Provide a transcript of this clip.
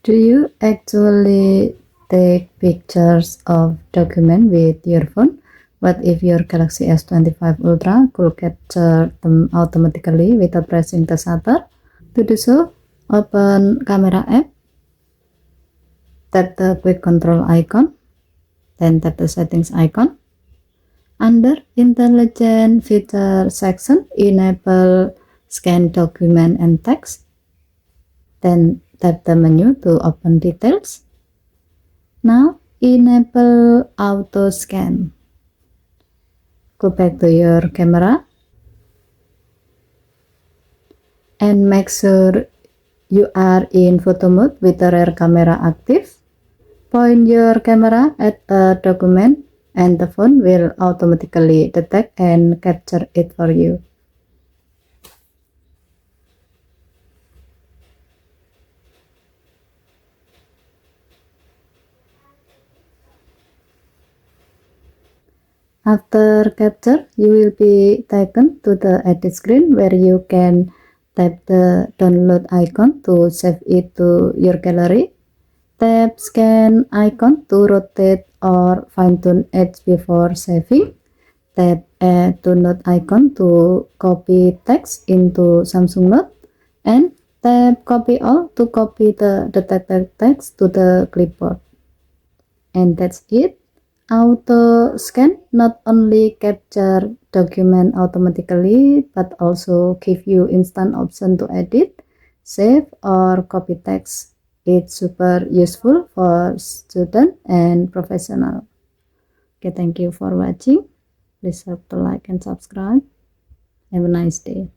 Do you actually take pictures of document with your phone? What if your Galaxy S25 Ultra could capture them automatically without pressing the shutter? To do so, open Camera app, tap the quick control icon, then tap the settings icon. Under Intelligent Feature section, enable Scan Document and Text. Then tap the menu to open details. Now enable auto scan. Go back to your camera and make sure you are in photo mode with the rear camera active. Point your camera at a document and the phone will automatically detect and capture it for you. After capture, you will be taken to the edit screen where you can tap the download icon to save it to your gallery. Tap scan icon to rotate or fine-tune edge before saving. Tap add to note icon to copy text into Samsung Note. And tap copy all to copy the detected text to the clipboard. And that's it. Auto scan not only capture document automatically but also give you instant option to edit, save or copy text. It's super useful for student and professional. Okay, thank you for watching. Please have to like and subscribe. Have a nice day.